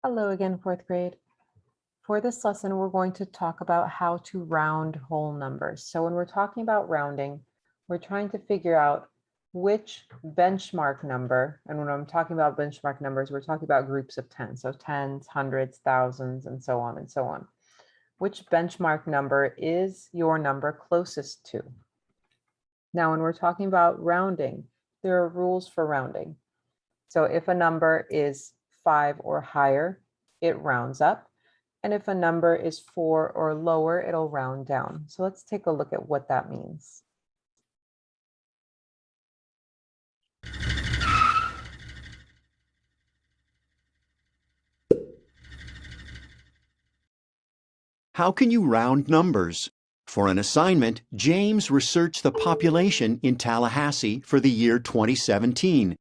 Hello again, fourth grade. For this lesson, we're going to talk about how to round whole numbers. So when we're talking about rounding, we're trying to figure out which benchmark number, and when I'm talking about benchmark numbers, we're talking about groups of 10, so tens, hundreds, thousands, and so on and so on. Which benchmark number is your number closest to? Now, when we're talking about rounding, there are rules for rounding. So if a number is 5 or higher, it rounds up. And if a number is 4 or lower, it'll round down. So let's take a look at what that means. How can you round numbers? For an assignment, James researched the population in Tallahassee for the year 2017.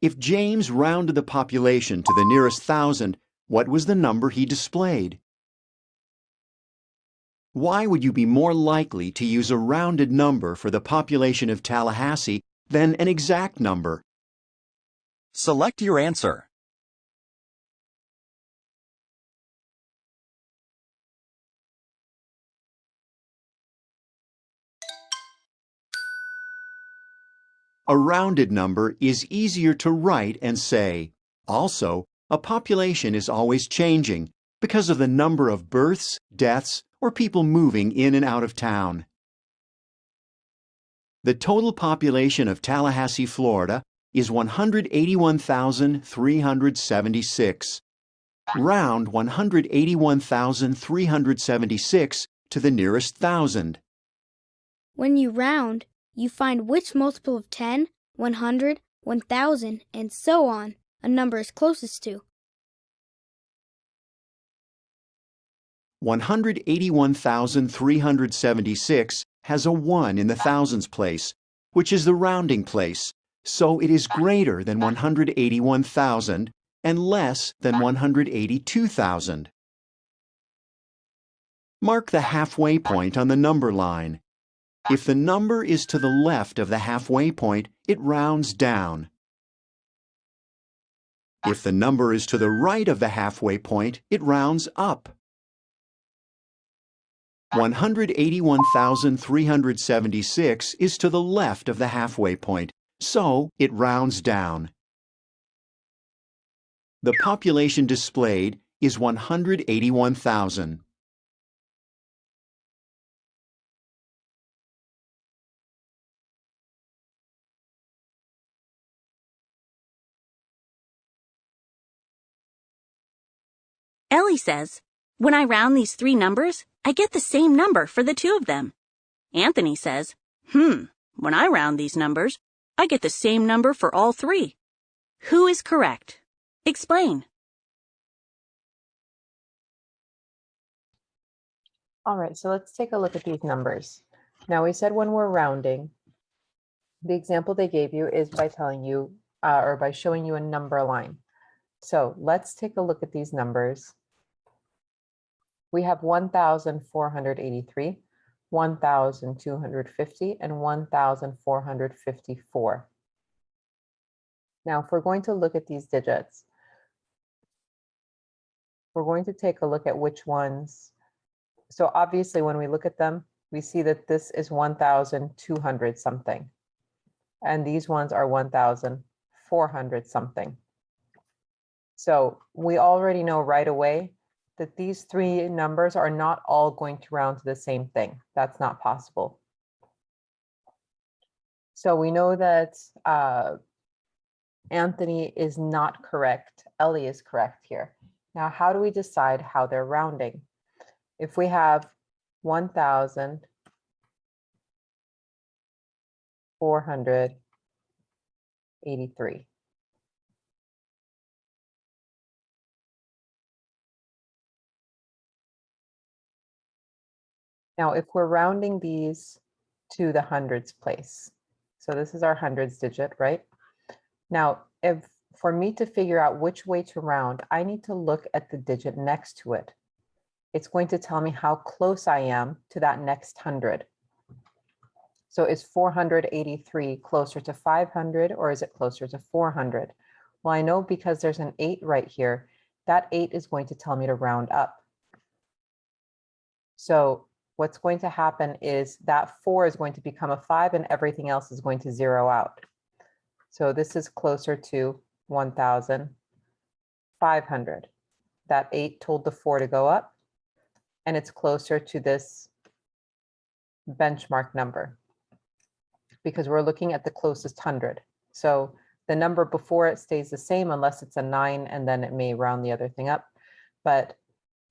If James rounded the population to the nearest 1,000, what was the number he displayed? Why would you be more likely to use a rounded number for the population of Tallahassee than an exact number? Select your answer. A rounded number is easier to write and say. Also, a population is always changing because of the number of births, deaths, or people moving in and out of town. The total population of Tallahassee, Florida is 181,376. Round 181,376 to the nearest 1,000. When you round, you find which multiple of 10, 100, 1,000, and so on a number is closest to. 181,376 has a 1 in the thousands place, which is the rounding place, so it is greater than 181,000 and less than 182,000. Mark the halfway point on the number line. If the number is to the left of the halfway point, it rounds down. If the number is to the right of the halfway point, it rounds up. 181,376 is to the left of the halfway point, so it rounds down. The population displayed is 181,000. Ellie says, when I round these three numbers, I get the same number for the two of them. Anthony says, when I round these numbers, I get the same number for all three. Who is correct? Explain. All right, so let's take a look at these numbers. Now we said when we're rounding, the example they gave you is by telling you or by showing you a number line. So let's take a look at these numbers. We have 1,483, 1,250, and 1,454. Now, if we're going to look at these digits, we're going to take a look at which ones. So obviously, when we look at them, we see that this is 1,200 something, and these ones are 1,400 something. So we already know right away that these three numbers are not all going to round to the same thing. That's not possible. So we know that Anthony is not correct. Ellie is correct here. Now, how do we decide how they're rounding? If we have 1,483. Now, if we're rounding these to the hundreds place, so this is our hundreds digit, right? Now, if for me to figure out which way to round, I need to look at the digit next to it. It's going to tell me how close I am to that next 100. So is 483 closer to 500 or is it closer to 400? Well, I know because there's an 8 right here that 8 is going to tell me to round up. So what's going to happen is that 4 is going to become a 5 and everything else is going to zero out. So this is closer to 1,500. That 8 told the 4 to go up, and it's closer to this benchmark number because we're looking at the closest 100. So the number before it stays the same unless it's a 9, and then it may round the other thing up. But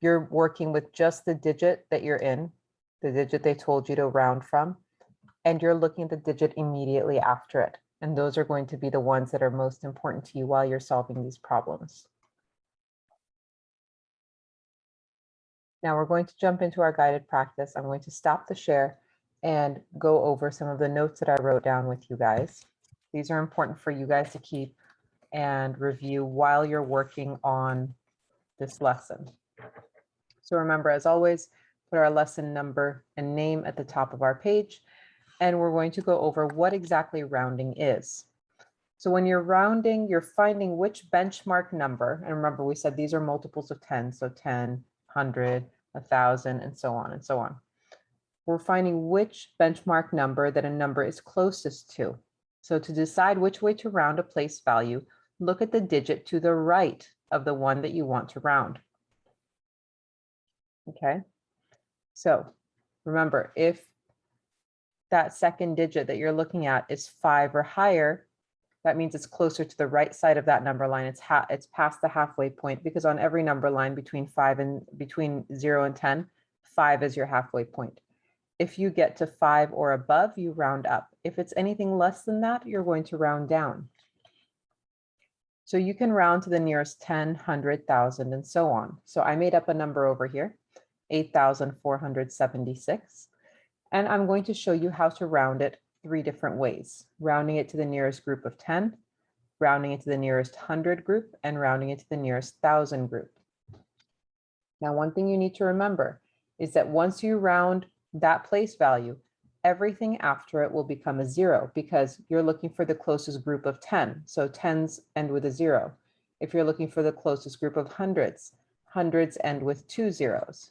you're working with just the digit that you're in, the digit they told you to round from, and you're looking at the digit immediately after it. And those are going to be the ones that are most important to you while you're solving these problems. Now we're going to jump into our guided practice. I'm going to stop the share and go over some of the notes that I wrote down with you guys. These are important for you guys to keep and review while you're working on this lesson. So remember, as always, put our lesson number and name at the top of our page, and we're going to go over what exactly rounding is. So when you're rounding, you're finding which benchmark number, and remember we said these are multiples of 10, so 10, 100, 1,000, and so on and so on. We're finding which benchmark number that a number is closest to. So to decide which way to round a place value, look at the digit to the right of the one that you want to round. Okay, so remember, if that second digit that you're looking at is 5 or higher, that means it's closer to the right side of that number line. It's past the halfway point, because on every number line between 0 and 10, 5 is your halfway point. If you get to 5 or above, you round up. If it's anything less than that, you're going to round down. So you can round to the nearest 10, 100, 1,000, and so on. So I made up a number over here, 8,476. And I'm going to show you how to round it 3 different ways: rounding it to the nearest group of 10, rounding it to the nearest 100 group, and rounding it to the nearest 1,000 group. Now, one thing you need to remember is that once you round that place value, everything after it will become a 0 because you're looking for the closest group of 10. So 10s end with a 0. If you're looking for the closest group of hundreds, hundreds end with 2 zeros.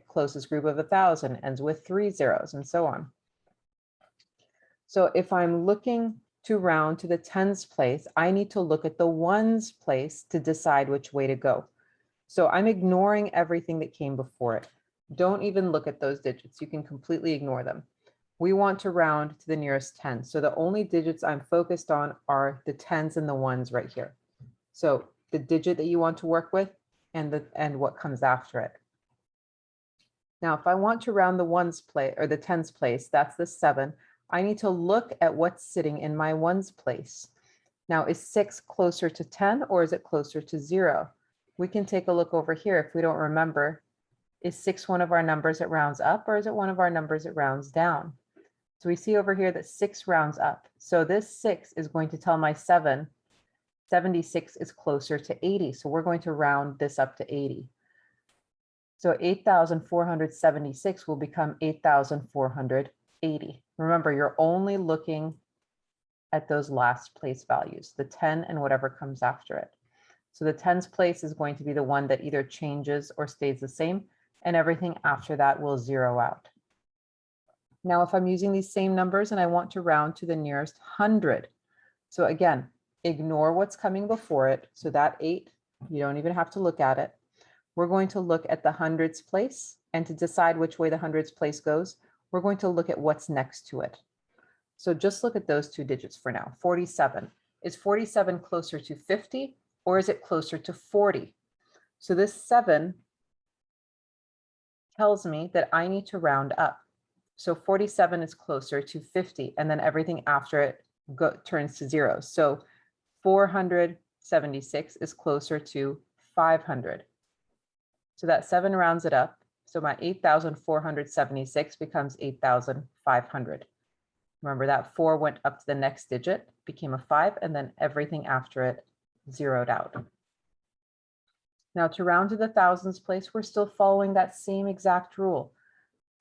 Closest group of 1,000 ends with 3 zeros, and so on. So if I'm looking to round to the tens place, I need to look at the ones place to decide which way to go. So I'm ignoring everything that came before it. Don't even look at those digits. You can completely ignore them. We want to round to the nearest 10. So the only digits I'm focused on are the tens and the ones right here. So the digit that you want to work with and what comes after it. Now, if I want to round the ones place or the tens place, that's the 7. I need to look at what's sitting in my ones place. Now, is 6 closer to 10 or is it closer to 0? We can take a look over here if we don't remember. Is 6 one of our numbers that rounds up, or is it one of our numbers that rounds down? So we see over here that 6 rounds up. So this 6 is going to tell my 76 is closer to 80. So we're going to round this up to 80. So 8,476 will become 8,480. Remember, you're only looking at those last place values, the 10 and whatever comes after it. So the tens place is going to be the one that either changes or stays the same, and everything after that will zero out. Now, if I'm using these same numbers and I want to round to the nearest 100, so again, ignore what's coming before it. So that 8, you don't even have to look at it. We're going to look at the hundreds place, and to decide which way the hundreds place goes, we're going to look at what's next to it. So just look at those 2 digits for now. 47. Is 47 closer to 50 or is it closer to 40? So this 7 tells me that I need to round up. So 47 is closer to 50, and then everything after it turns to 0. So 476 is closer to 500. So that 7 rounds it up. So my 8,476 becomes 8,500. Remember that 4 went up to the next digit, became a 5, and then everything after it zeroed out. Now to round to the thousands place, we're still following that same exact rule.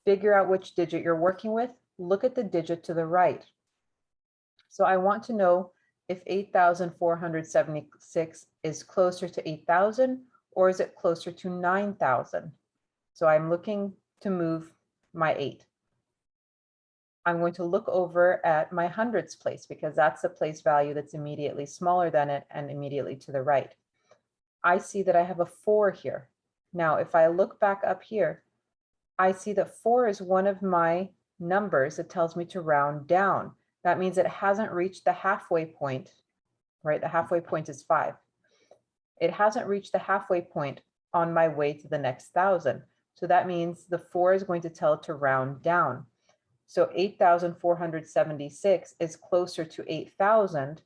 Figure out which digit you're working with. Look at the digit to the right. So I want to know if 8,476 is closer to 8,000 or is it closer to 9,000? So I'm looking to move my 8. I'm going to look over at my hundreds place because that's the place value that's immediately smaller than it and immediately to the right. I see that I have a 4 here. Now, if I look back up here, I see that 4 is one of my numbers that tells me to round down. That means it hasn't reached the halfway point, right? The halfway point is 5. It hasn't reached the halfway point on my way to the next 1,000. So that means the 4 is going to tell it to round down. So 8,476 is closer to 8,000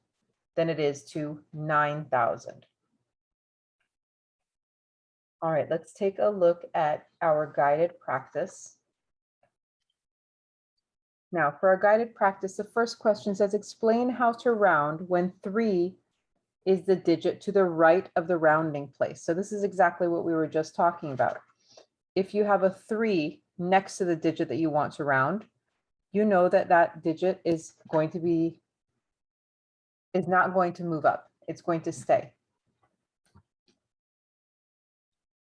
than it is to 9,000. All right, let's take a look at our guided practice. Now, for our guided practice, the first question says, explain how to round when 3 is the digit to the right of the rounding place. So this is exactly what we were just talking about. If you have a 3 next to the digit that you want to round, you know that that digit is not going to move up. It's going to stay.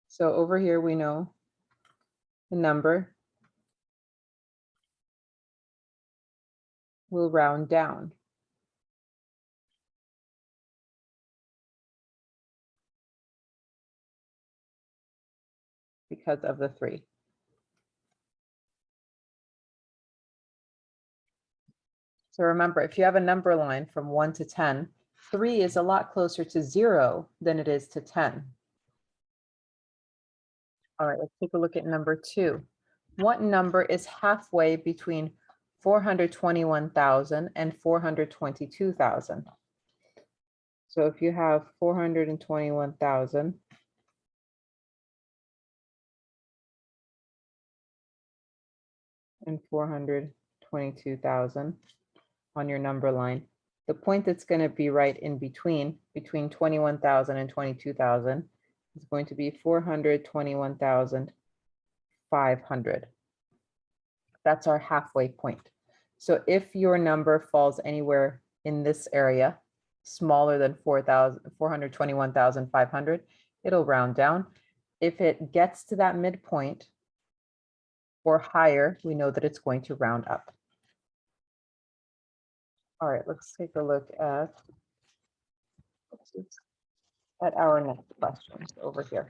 So over here, we know the number will round down. Because of the 3. So remember, if you have a number line from 1 to 10, 3 is a lot closer to 0 than it is to 10. All right, let's take a look at number 2. What number is halfway between 421,000 and 422,000? So if you have 421,000 and 422,000 on your number line, the point that's going to be right in between 21,000 and 22,000 is going to be 421,500. That's our halfway point. So if your number falls anywhere in this area, smaller than 421,500, it'll round down. If it gets to that midpoint or higher, we know that it's going to round up. All right, let's take a look at our next questions over here.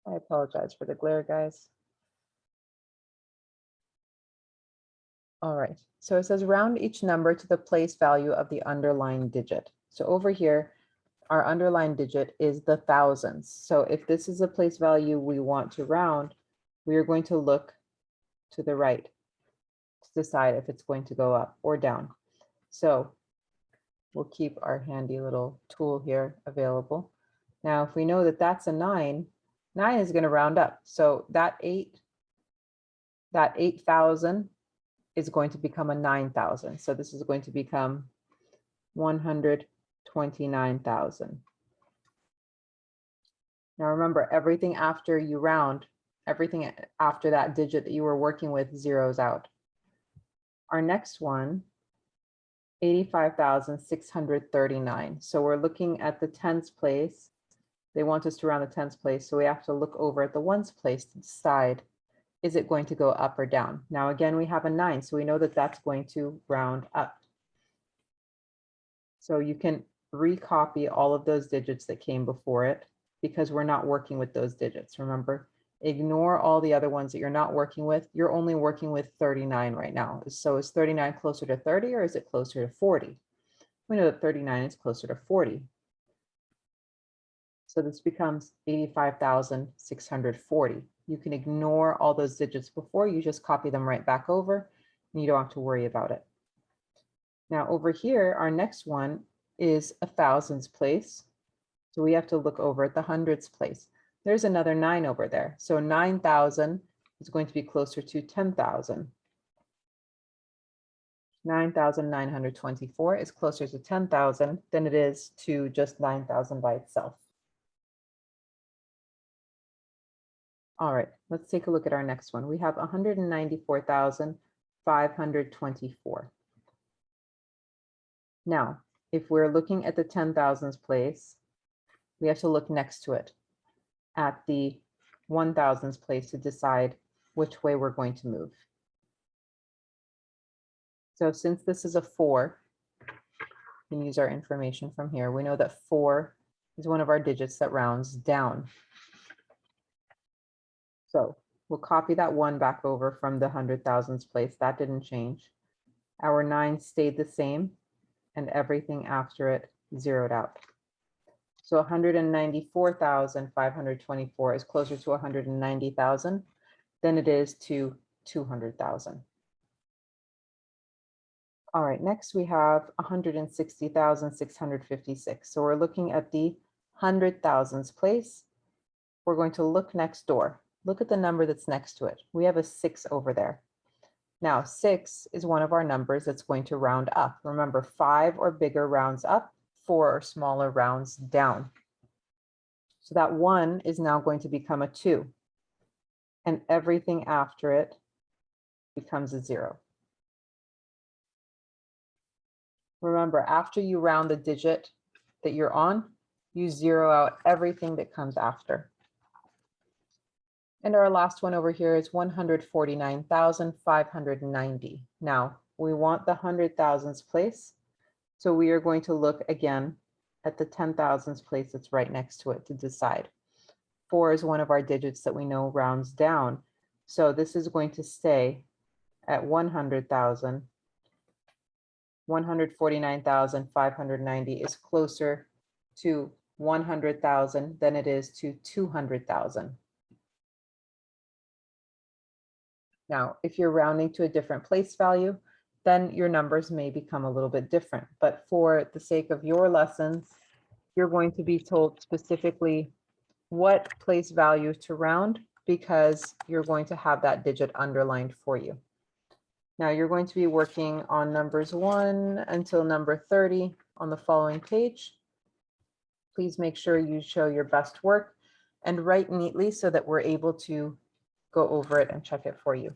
I apologize for the glare, guys. All right, so it says round each number to the place value of the underlying digit. So over here, our underlying digit is the thousands. So if this is a place value we want to round, we are going to look to the right to decide if it's going to go up or down. So we'll keep our handy little tool here available. Now, if we know that that's a 9, 9 is going to round up. So that 8,000 is going to become a 9,000. So this is going to become 129,000. Now remember, everything after you round, everything after that digit that you were working with zeroes out. Our next one, 85,639. So we're looking at the tens place. They want us to round the tens place, so we have to look over at the ones place to decide, is it going to go up or down? Now again, we have a 9, so we know that that's going to round up. So you can recopy all of those digits that came before it because we're not working with those digits. Remember, ignore all the other ones that you're not working with. You're only working with 39 right now. So is 39 closer to 30 or is it closer to 40? We know that 39 is closer to 40. So this becomes 85,640. You can ignore all those digits before, you just copy them right back over and you don't have to worry about it. Now over here, our next one is a thousands place. So we have to look over at the hundreds place. There's another 9 over there. So 9,000 is going to be closer to 10,000. 9,924 is closer to 10,000 than it is to just 9,000 by itself. All right, let's take a look at our next one. We have 194,524. Now, if we're looking at the 10,000s place, we have to look next to it at the 1,000s place to decide which way we're going to move. So since this is a 4, we can use our information from here. We know that 4 is one of our digits that rounds down. So we'll copy that 1 back over from the 100,000s place. That didn't change. Our 9 stayed the same, and everything after it zeroed out. So 194,524 is closer to 190,000 than it is to 200,000. All right, next we have 160,656. So we're looking at the 100,000s place. We're going to look next door. Look at the number that's next to it. We have a 6 over there. Now 6 is one of our numbers that's going to round up. Remember, 5 or bigger rounds up, 4 or smaller rounds down. So that 1 is now going to become a 2. And everything after it becomes a 0. Remember, after you round the digit that you're on, you zero out everything that comes after. And our last one over here is 149,590. Now, we want the 100,000s place. So we are going to look again at the 10,000s place that's right next to it to decide. 4 is one of our digits that we know rounds down. So this is going to stay at 100,000. 149,590 is closer to 100,000 than it is to 200,000. Now, if you're rounding to a different place value, then your numbers may become a little bit different. But for the sake of your lessons, you're going to be told specifically what place value to round because you're going to have that digit underlined for you. Now you're going to be working on numbers 1 until number 30 on the following page. Please make sure you show your best work and write neatly so that we're able to go over it and check it for you.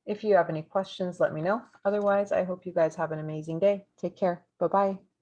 If you have any questions, let me know. Otherwise, I hope you guys have an amazing day. Take care. Bye-bye.